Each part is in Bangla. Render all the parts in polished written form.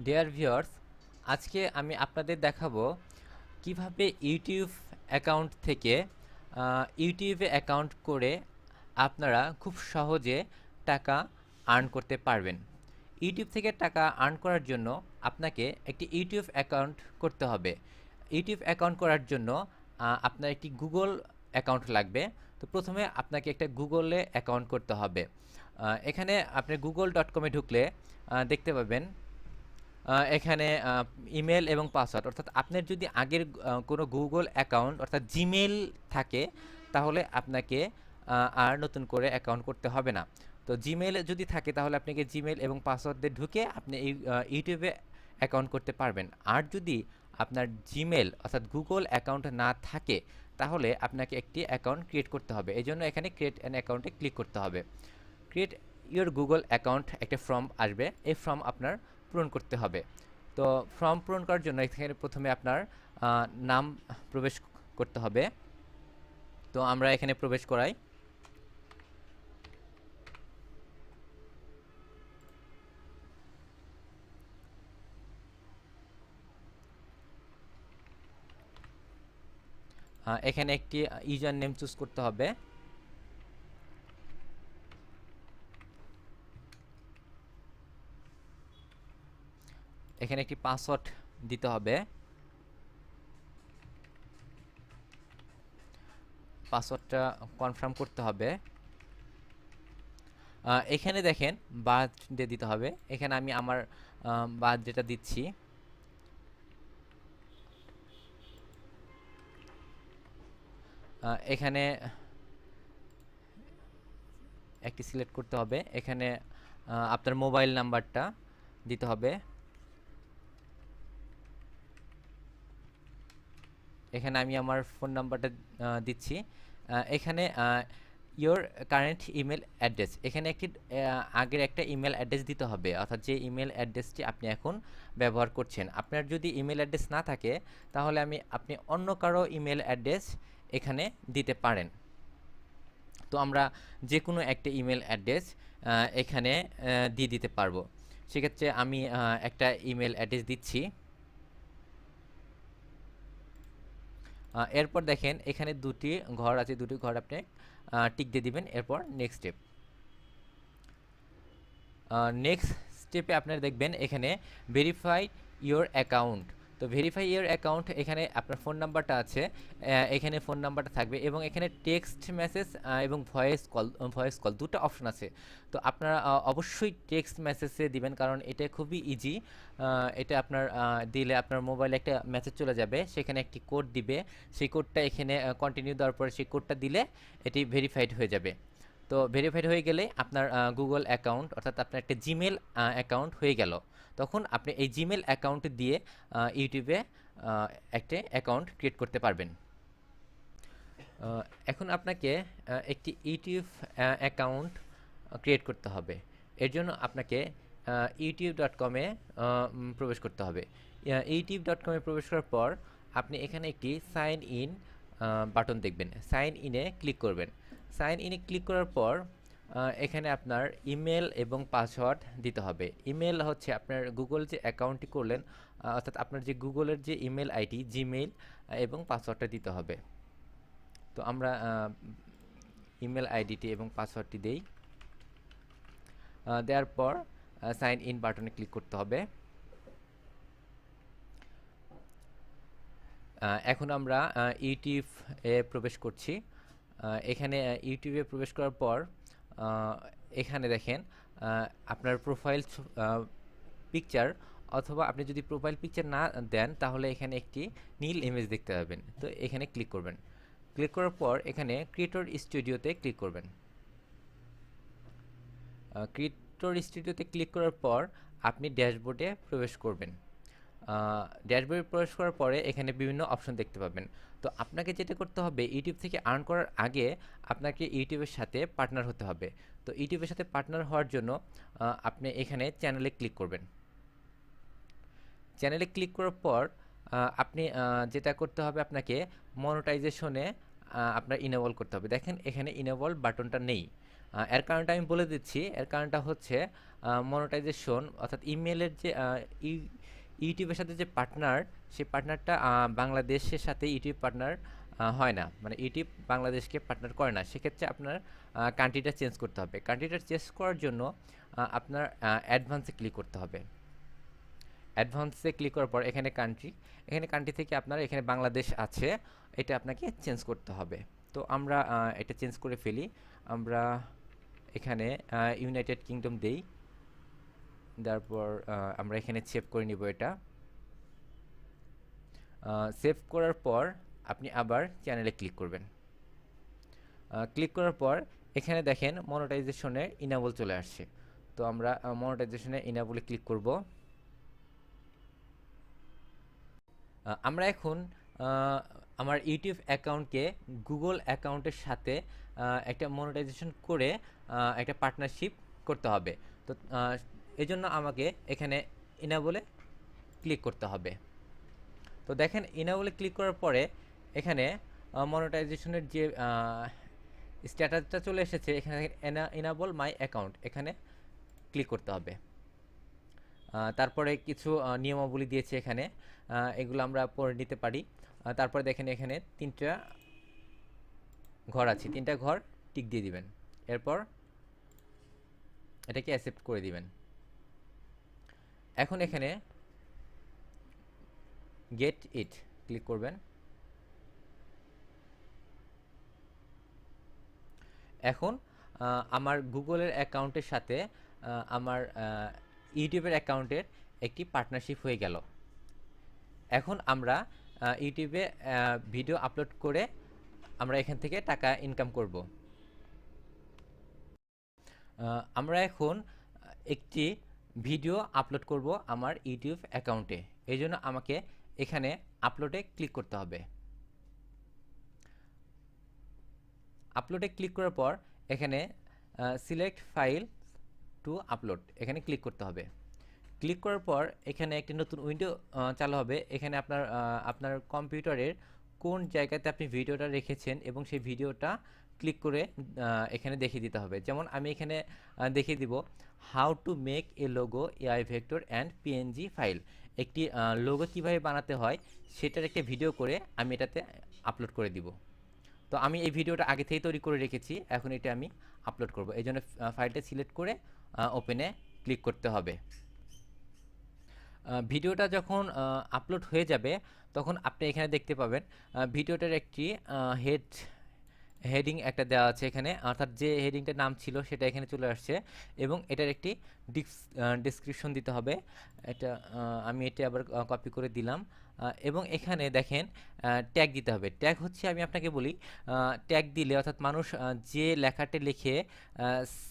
ডিয়ার ভিউয়ার্স, আজকে আমি আপনাদের দেখাবো কিভাবে ইউটিউব অ্যাকাউন্ট থেকে ইউটিউবে অ্যাকাউন্ট করে আপনারা খুব সহজে টাকা আর্ন করতে পারবেন। ইউটিউব থেকে টাকা আর্ন করার জন্য আপনাকে একটি ইউটিউব অ্যাকাউন্ট করতে হবে। ইউটিউব অ্যাকাউন্ট করার জন্য আপনার একটি গুগল অ্যাকাউন্ট লাগবে। তো প্রথমে আপনাকে একটা গুগলে অ্যাকাউন্ট করতে হবে। এখানে আপনি google.com-এ ঢুকলে দেখতে পাবেন এখানে ইমেল এবং পাসওয়ার্ড, অর্থাৎ আপনার যদি আগের কোনো গুগল অ্যাকাউন্ট অর্থাৎ জিমেল থাকে, তাহলে আপনাকে আর নতুন করে অ্যাকাউন্ট করতে হবে না। তো জিমেল যদি থাকে তাহলে আপনাকে জিমেল এবং পাসওয়ার্ড দিয়ে ঢুকে আপনি এই ইউটিউবে অ্যাকাউন্ট করতে পারবেন। আর যদি আপনার জিমেল অর্থাৎ গুগল অ্যাকাউন্ট না থাকে, তাহলে আপনাকে একটি অ্যাকাউন্ট ক্রিয়েট করতে হবে। এই জন্য এখানে ক্রিয়েট অ্যান অ্যাকাউন্টে ক্লিক করতে হবে। ক্রিয়েট ইওর গুগল অ্যাকাউন্ট একটা ফর্ম আসবে, এই ফর্ম আপনার পূরণ করতে হবে। তো ফর্ম পূরণ করার জন্য এখানে প্রথমে আপনার নাম প্রবেশ করতে হবে। তো আমরা এখানে প্রবেশ করাই। এখানে একটি ইউজার নেম চুজ করতে হবে। এখানে একটি পাসওয়ার্ড দিতে হবে। পাসওয়ার্ডটা কনফার্ম করতে হবে। এখানে দেখেন বার্থডে দিতে হবে। এখানে আমি আমার বার্থডেটা দিচ্ছি। এখানে একটি সিলেক্ট করতে হবে। এখানে আপনার মোবাইল নাম্বারটা দিতে হবে। এখানে আমি আমার ফোন নাম্বারটা দিচ্ছি। এখানে ইওর কারেন্ট ইমেল অ্যাড্রেস, এখানে একটি আগের একটা ইমেল অ্যাড্রেস দিতে হবে, অর্থাৎ যে ইমেল অ্যাড্রেসটি আপনি এখন ব্যবহার করছেন। আপনার যদি ইমেল অ্যাড্রেস না থাকে, তাহলে আপনি অন্য কারো ইমেল অ্যাড্রেস এখানে দিতে পারেন। তো আমরা যে কোনো একটা ইমেল অ্যাড্রেস এখানে দিয়ে দিতে পারবো। সেক্ষেত্রে আমি একটা ইমেল অ্যাড্রেস দিচ্ছি। এরপর দেখেন এখানে দুটি ঘর আছে, দুটি ঘর আপনি টিক দিয়ে দিবেন। এরপর নেক্সট স্টেপ। নেক্সট স্টেপে আপনারা দেখবেন এখানে ভেরিফাই ইওর অ্যাকাউন্ট। তো ভেরিফাই ইওর অ্যাকাউন্ট, এখানে আপনার ফোন নাম্বারটা আছে, এখানে ফোন নাম্বারটা থাকবে এবং এখানে টেক্সট মেসেজ এবং ভয়েস কল দুটো অপশন আছে। তো আপনারা অবশ্যই টেক্সট মেসেজে দিবেন, কারণ এটা খুবই ইজি। এটা আপনার দিলে আপনার মোবাইলে একটা মেসেজ চলে যাবে, সেখানে একটি কোড দিবে। সেই কোডটা এখানে কন্টিনিউ দেওয়ার পরে সেই কোডটা দিলে এটি ভেরিফাইড হয়ে যাবে। তো ভেরিফাইড হয়ে গেলে আপনার গুগল অ্যাকাউন্ট অর্থাৎ আপনার একটা জিমেল অ্যাকাউন্ট হয়ে গেল। তখন আপনি এই জিমেল অ্যাকাউন্ট দিয়ে ইউটিউবে একটা অ্যাকাউন্ট ক্রিয়েট করতে পারবেন। এখন আপনাকে একটি ইউটিউব অ্যাকাউন্ট ক্রিয়েট করতে হবে। এর জন্য আপনাকে youtube.com-এ প্রবেশ করতে হবে। youtube.com-এ প্রবেশ করার পর আপনি এখানে একটি সাইন ইন বাটন দেখবেন। সাইন ইনে ক্লিক করবেন। সাইন ইনে ক্লিক করার পর এখানে আপনার ইমেল এবং পাসওয়ার্ড দিতে হবে। ইমেল হচ্ছে আপনার গুগল যে অ্যাকাউন্টটি করলেন, অর্থাৎ আপনার যে গুগলের যে ইমেল আইডি, জিমেইল এবং পাসওয়ার্ডটা দিতে হবে। তো আমরা ইমেল আইডিটি এবং পাসওয়ার্ডটি দেই। দেওয়ার পর সাইন ইন বাটনে ক্লিক করতে হবে। এখন আমরা ইউটিউব এ প্রবেশ করছি। এখানে ইউটিউবে প্রবেশ করার পর এখানে দেখেন আপনার প্রোফাইল পিকচার, অথবা আপনি যদি প্রোফাইল পিকচার না দেন তাহলে এখানে একটি নীল ইমেজ দেখতে পাবেন। তো এখানে ক্লিক করবেন। ক্লিক করার পর এখানে ক্রিয়েটর স্টুডিওতে ক্লিক করবেন। ক্রিয়েটর স্টুডিওতে ক্লিক করার পর আপনি ড্যাশবোর্ডে প্রবেশ করবেন। ড্যাশবোর্ডে প্রবেশ করার পরে এখানে বিভিন্ন অপশন দেখতে পাবেন। তো আপনাকে যেটা করতে হবে, ইউটিউব থেকে আর্ন করার আগে আপনাকে ইউটিউবের সাথে পার্টনার হতে হবে। তো ইউটিউবের সাথে পার্টনার হওয়ার জন্য আপনি এখানে চ্যানেলে ক্লিক করবেন। চ্যানেলে ক্লিক করার পর আপনি যেটা করতে হবে, আপনাকে মনিটাইজেশনে আপনার ইনেবল করতে হবে। দেখেন এখানে ইনেবল বাটনটা নেই। এর কারণটা আমি বলে দিচ্ছি। এর কারণটা হচ্ছে মনিটাইজেশন অর্থাৎ ইমেলের যে ইউটিউবের সাথে যে পার্টনার, সেই পার্টনারটা বাংলাদেশের সাথে ইউটিউব পার্টনার হয় না, মানে ইউটিউব বাংলাদেশকে পার্টনার করে না। সেক্ষেত্রে আপনার কান্ট্রিটা চেঞ্জ করতে হবে। কান্ট্রিটা চেঞ্জ করার জন্য আপনার অ্যাডভান্সে ক্লিক করতে হবে। অ্যাডভান্সে ক্লিক করার পর এখানে কান্ট্রি থেকে আপনার এখানে বাংলাদেশ আছে, এটা আপনাকে চেঞ্জ করতে হবে। তো আমরা এটা চেঞ্জ করে ফেলি। আমরা এখানে ইউনাইটেড কিংডম দেই, তারপর আমরা এখানে সেভ করে নিব। এটা সেভ করার পর আপনি আবার চ্যানেলে ক্লিক করবেন। ক্লিক করার পর এখানে দেখেন মনিটাইজেশনের ইনেবল চলে আসছে। তো আমরা মনিটাইজেশনের ইনেবলে ক্লিক করব। আমরা এখন আমার ইউটিউব অ্যাকাউন্টকে গুগল অ্যাকাউন্টের সাথে একটা মনিটাইজেশন করে একটা পার্টনারশিপ করতে হবে। তো এই জন্য আমাকে এখানে ইনেবলে ক্লিক করতে হবে। তো দেখেন ইনেবলে ক্লিক করার পরে এখানে মনিটাইজেশনের যে স্ট্যাটাসটা চলে এসেছে, এখানে ইনেবল মাই অ্যাকাউন্ট, এখানে ক্লিক করতে হবে। তারপরে কিছু নিয়মাবলী দিয়েছে এখানে, এগুলো আমরা পড়ে নিতে পারি। তারপরে দেখেন এখানে 3টা ঘর আছে, 3টা ঘর টিক দিয়ে দিবেন। এরপর এটাকে অ্যাকসেপ্ট করে দিবেন। এখন এখানে গেট ইট ক্লিক করবেন। এখন আমার গুগলের অ্যাকাউন্টের সাথে আমার ইউটিউবের অ্যাকাউন্টের একটি পার্টনারশিপ হয়ে গেল। এখন আমরা ইউটিউবে ভিডিও আপলোড করে আমরা এখান থেকে টাকা ইনকাম করব। আমরা এখন একটি ভিডিও আপলোড করব আমার ইউটিউব অ্যাকাউন্টে। এই জন্য আমাকে এখানে আপলোডে ক্লিক করতে হবে। আপলোডে ক্লিক করার পর এখানে সিলেক্ট ফাইল টু আপলোড, এখানে ক্লিক করতে হবে। ক্লিক করার পর এখানে একটি নতুন উইন্ডো চালু হবে। এখানে আপনার কম্পিউটারের কোন জায়গাতে আপনি ভিডিওটা রেখেছেন এবং সেই ভিডিওটা ক্লিক করে এখানে দেখিয়ে দিতে হবে। যেমন আমি এখানে দেখিয়ে দিব how to make a logo AI vector and PNG file. একটি লোগো কিভাবে বানাতে হয় সেটার একটা ভিডিও করে আমি এটাতে আপলোড করে দিব। তো আমি এই ভিডিওটা আগে থেকেই তৈরি করে রেখেছি, এখন এটা আমি আপলোড করব। এই জন্য ফাইলটা সিলেক্ট করে ওপেনে ক্লিক করতে হবে। ভিডিওটা যখন আপলোড হয়ে যাবে তখন আপনি এখানে দেখতে পাবেন ভিডিওটার একটি হেডিং একটা দেওয়া আছে এখানে, অর্থাৎ যে হেডিংটার নাম ছিল সেটা এখানে চলে আসছে এবং এটার একটি ডিসক্রিপশন দিতে হবে। এটা আমি এটা আবার কপি করে দিলাম এবং এখানে দেখেন ট্যাগ দিতে হবে। ট্যাগ হচ্ছে, আমি আপনাকে বলি, ট্যাগ দিলে অর্থাৎ মানুষ যে লেখাটা লিখে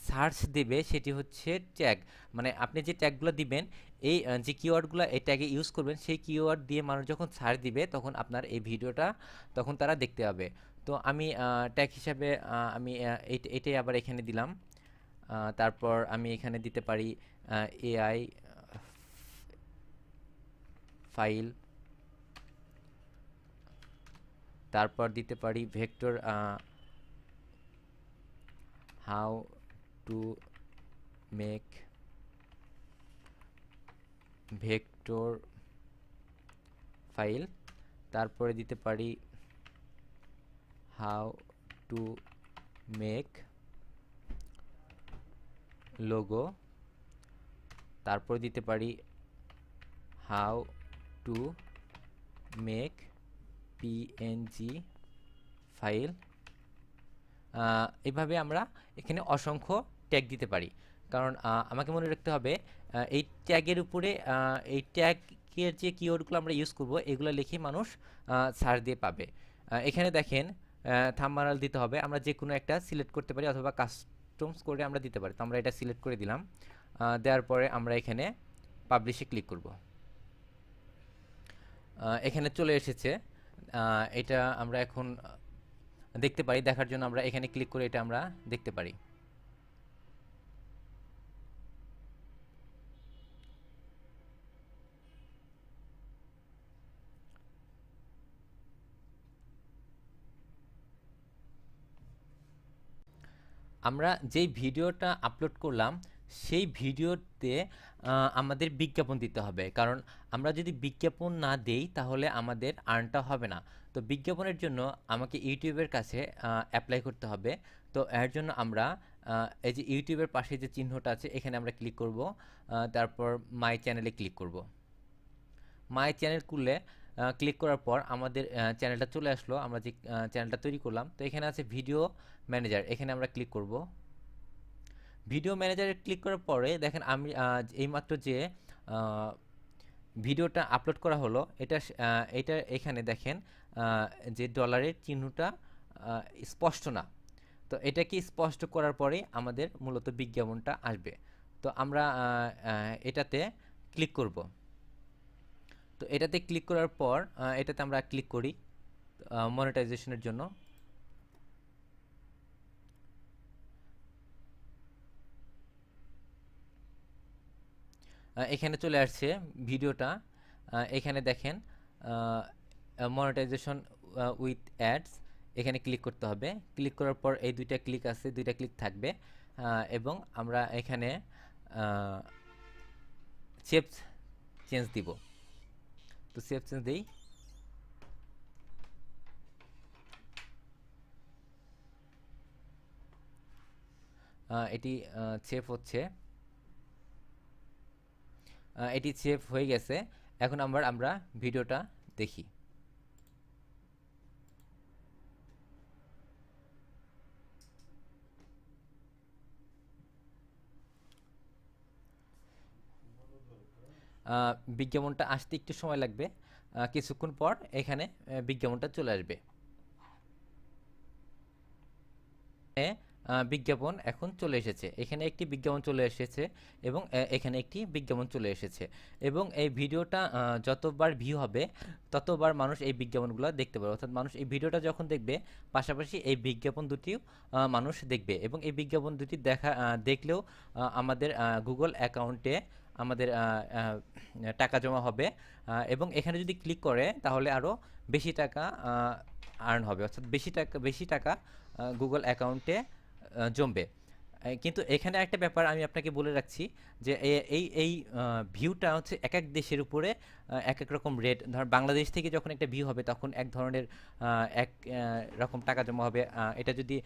সার্চ দেবে সেটি হচ্ছে ট্যাগ। মানে আপনি যে ট্যাগগুলো দিবেন, এই যে কিওয়ার্ডগুলো এই ট্যাগে ইউজ করবেন, সেই কিওয়ার্ড দিয়ে মানুষ যখন সার্চ দিবে তখন আপনার এই ভিডিওটা তখন তারা দেখতে পাবে। তো আমি ট্যাগ হিসাবে আমি এটাই আবার এখানে দিলাম। তারপর আমি এখানে দিতে পারি এআই ফাইল, তারপর দিতে পারি vector, how to make vector file, তারপরে দিতে পারি হাউ টু মেক লোগো, তারপর দিতে পারি how to make PNG file. এভাবে আমরা এখানে অসংখ্য ট্যাগ দিতে পারি, কারণ আমাকে মনে রাখতে হবে এই ট্যাগের উপরে এই ট্যাগের যে কিওয়ার্ডগুলো আমরা ইউজ করব এগুলো লিখে মানুষ সার্চ দিয়ে পাবে। এখানে দেখেন থাম্বনেল দিতে হবে, আমরা যে কোনো একটা সিলেক্ট করতে পারি অথবা কাস্টমস করে আমরা দিতে পারি। তো আমরা এটা সিলেক্ট করে দিলাম। দেওয়ার পরে আমরা এখানে পাবলিশে ক্লিক করব। এখানে চলে এসেছে। এটা আমরা এখন দেখতে পারি। দেখার জন্য আমরা এখানে ক্লিক করে এটা আমরা দেখতে পারি। আমরা যেই ভিডিওটা আপলোড করলাম সেই ভিডিওতে আমাদের বিজ্ঞাপন দিতে হবে, কারণ আমরা যদি বিজ্ঞাপন না দেই তাহলে আমাদের আর্নটা হবে না। তো বিজ্ঞাপনের জন্য আমাকে ইউটিউবের কাছে অ্যাপ্লাই করতে হবে। তো এর জন্য আমরা এই যে ইউটিউবের পাশে যে চিহ্নটা আছে এখানে আমরা ক্লিক করব, তারপর মাই চ্যানেলে ক্লিক করব। মাই চ্যানেল খুললে ক্লিক করার পর আমাদের চ্যানেলটা চলে আসলো, আমরা যে চ্যানেলটা তৈরি করলাম। তো এখানে আছে ভিডিও ম্যানেজার, এখানে আমরা ক্লিক করব। ভিডিও ম্যানেজারে ক্লিক করার পরে দেখেন আমি এইমাত্র যে আহ, ভিডিওটা আপলোড করা হলো এটা এখানে দেখেন যে ডলারের চিহ্নটা স্পষ্ট না। তো এটাকে স্পষ্ট করার পরে আমাদের মূলত বিজ্ঞাপনটা আসবে। তো আমরা এটাতে ক্লিক করব। তো এটাতে ক্লিক করার পর এটাতে আমরা ক্লিক করি মনিটাইজেশনের জন্য। এখানে চলে আসছে ভিডিওটা। এখানে দেখেন মনিটাইজেশন উইথ অ্যাডস, এখানে ক্লিক করতে হবে। ক্লিক করার পর এই দুইটা ক্লিক আছে, দুইটা ক্লিক থাকবে এবং আমরা এখানে সেভ চেঞ্জ দিব। তো সেভ চেঞ্জ দিই। এটি সেভ হচ্ছে, এটি সেভ হয়ে গেছে। এখন আমরা ভিডিওটা দেখি। বিজ্ঞাপনটা আসতে একটু সময় লাগবে, কিছুক্ষণ পর এখানে বিজ্ঞাপনটা চলে আসবে। বিজ্ঞাপন এখন চলে এসেছে, এখানে একটি বিজ্ঞাপন চলে এসেছে এবং এখানে একটি বিজ্ঞাপন চলে এসেছে এবং এই ভিডিওটা যতবার ভিউ হবে ততবার মানুষ এই বিজ্ঞাপনগুলো দেখতে পাবে, অর্থাৎ মানুষ এই ভিডিওটা যখন দেখবে পাশাপাশি এই বিজ্ঞাপন দুটিও মানুষ দেখবে এবং এই বিজ্ঞাপন দুটি দেখলেও আমাদের গুগল অ্যাকাউন্টে আমাদের টাকা জমা হবে এবং এখানে যদি ক্লিক করে তাহলে আরও বেশি টাকা আর্ন হবে, অর্থাৎ বেশি টাকা গুগল অ্যাকাউন্টে জমবে। কিন্তু এখানে একটা ব্যাপার আমি আপনাকে বলে রাখছি যে এই ভিউটা হচ্ছে এক এক দেশের উপরে এক এক রকম রেট। ধর বাংলাদেশ থেকে যখন একটা ভিউ হবে তখন এক ধরনের এক রকম টাকা জমা হবে। এটা যদি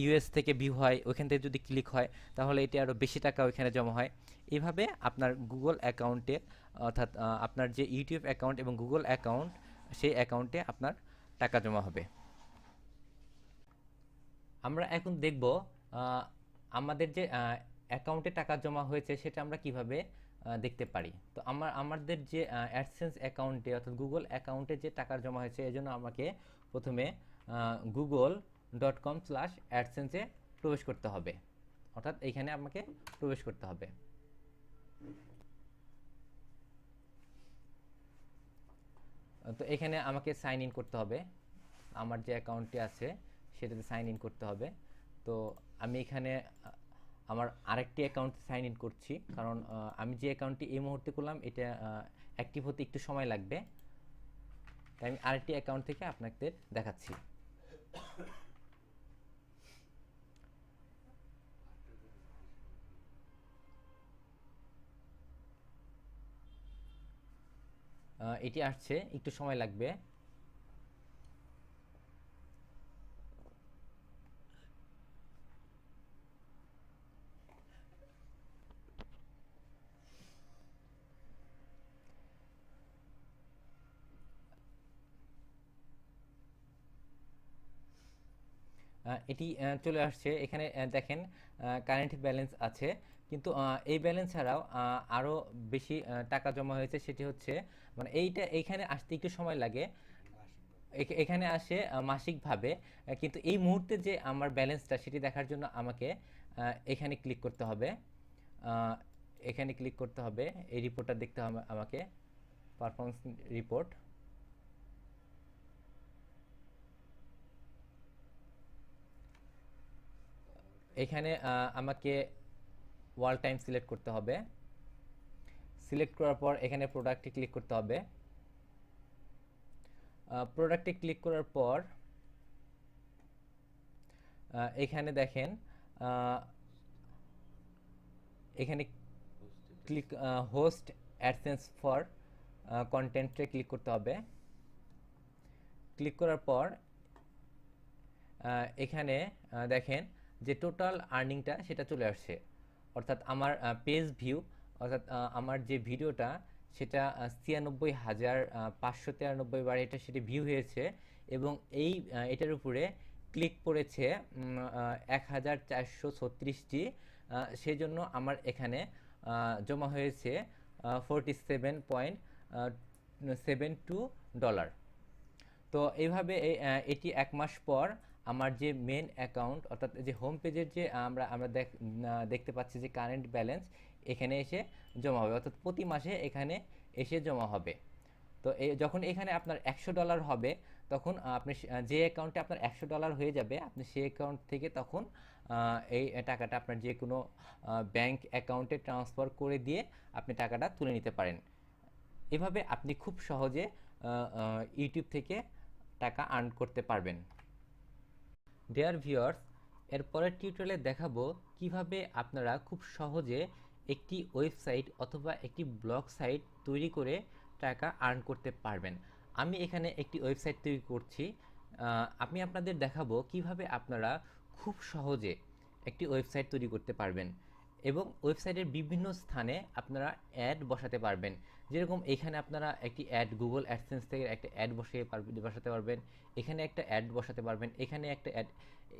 ইউএস থেকে ভিউ হয়, ওইখান থেকে যদি ক্লিক হয় তাহলে এটা আরও বেশি টাকা ওইখানে জমা হয়। এইভাবে আপনার গুগল অ্যাকাউন্টে, অর্থাৎ আপনার যে ইউটিউব অ্যাকাউন্ট এবং গুগল অ্যাকাউন্ট, সেই অ্যাকাউন্টে আপনার টাকা জমা হবে। আমরা এখন দেখব আমাদের যে অ্যাকাউন্টে টাকা জমা হয়েছে সেটা আমরা কিভাবে দেখতে পারি। তো আমাদের যে অ্যাডসেন্স অ্যাকাউন্টে অর্থাৎ গুগল অ্যাকাউন্টে যে টাকা জমা হয়েছে এজন্য আমাকে প্রথমে google.com/adsense এ প্রবেশ করতে হবে, অর্থাৎ এইখানে আমাকে প্রবেশ করতে হবে। তো এখানে আমাকে সাইন ইন করতে হবে, আমার যে অ্যাকাউন্টটি আছে সেটাতে সাইন ইন করতে হবে। তো আমি এখানে আমার আরেকটি অ্যাকাউন্টে সাইন ইন করছি, কারণ আমি যে অ্যাকাউন্টটি এই মুহূর্তে করলাম এটা অ্যাক্টিভ হতে একটু সময় লাগবে, তাই আমি আরেকটি অ্যাকাউন্ট থেকে আপনাদের দেখাচ্ছি। এটি আসছে, একটু সময় লাগবে। এটি চলে আসছে, এখানে দেখেন কারেন্ট ব্যালেন্স আছে, কিন্তু এই ব্যালেন্স ছাড়াও আরও বেশি টাকা জমা হয়েছে, সেটি হচ্ছে মানে এইখানে আসতে একটু সময় লাগে। এখানে আসে মাসিকভাবে, কিন্তু এই মুহূর্তে যে আমার ব্যালেন্সটা সেটি দেখার জন্য আমাকে এখানে ক্লিক করতে হবে। আহ, এখানে ক্লিক করতে হবে, এই রিপোর্টটা দেখতে হবে আমাকে, পারফরমেন্স রিপোর্ট। এখানে আমাকে ওয়াল টাইম সিলেক্ট করতে হবে। সিলেক্ট করার পর এখানে প্রোডাক্টে ক্লিক করতে হবে। প্রোডাক্টে ক্লিক করার পর এখানে দেখেন, এখানে ক্লিক হোস্ট অ্যাডসেন্স ফর কন্টেন্টে ক্লিক করতে হবে। ক্লিক করার পর এখানে দেখেন যে টোটাল আর্নিংটা সেটা চলে আসছে, অর্থাৎ আমার পেজ ভিউ, অর্থাৎ আমার যে ভিডিওটা সেটা 96,593 বার এটা সেটা ভিউ হয়েছে, এবং এটার উপরে ক্লিক পড়েছে 1,436টি। সেই জন্য আমার এখানে জমা হয়েছে $47.72। তো এইভাবে এটি 1 মাস পর আমার যে মেন অ্যাকাউন্ট, অর্থাৎ যে হোম পেজের যে আমরা দেখতে পাচ্ছি যে কারেন্ট ব্যালেন্স এখানে এসে জমা হবে, অর্থাৎ প্রতি মাসে এখানে এসে জমা হবে। তো যখন এখানে আপনার $100 হবে, তখন আপনি যে অ্যাকাউন্টে আপনার $100 হয়ে যাবে, আপনি সেই অ্যাকাউন্ট থেকে তখন এই টাকাটা আপনার যে কোনো ব্যাংক অ্যাকাউন্টে ট্রান্সফার করে দিয়ে আপনি টাকাটা তুলে নিতে পারেন। এভাবে আপনি খুব সহজে ইউটিউব থেকে টাকা আর্ন করতে পারবেন। ডিয়ার ভিউয়ার্স, এর পরের টিউটোরিয়ালে দেখাবো কিভাবে আপনারা খুব সহজে একটি ওয়েবসাইট অথবা একটি ব্লগ সাইট তৈরি করে টাকা আর্ন করতে পারবেন। আমি এখানে একটি ওয়েবসাইট তৈরি করছি। আমি আপনাদের দেখাবো কিভাবে আপনারা খুব সহজে একটি ওয়েবসাইট তৈরি করতে পারবেন, এবং ওয়েবসাইটের বিভিন্ন স্থানে আপনারা অ্যাড বসাতে পারবেন। যেরকম এখানে আপনারা একটি অ্যাড গুগল অ্যাডসেন্স থেকে একটা অ্যাড বসাতে পারবেন, এখানে একটা অ্যাড বসাতে পারবেন, এখানে একটা অ্যাড,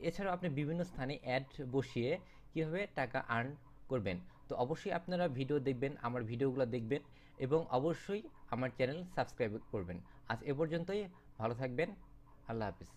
এছাড়াও আপনি বিভিন্ন স্থানে অ্যাড বসিয়ে কীভাবে টাকা আর্ন করবেন। তো অবশ্যই আপনারা ভিডিও দেখবেন, আমার ভিডিওগুলো দেখবেন, এবং অবশ্যই আমার চ্যানেল সাবস্ক্রাইব করবেন। আজ এ পর্যন্তই, ভালো থাকবেন, আল্লাহ হাফিজ।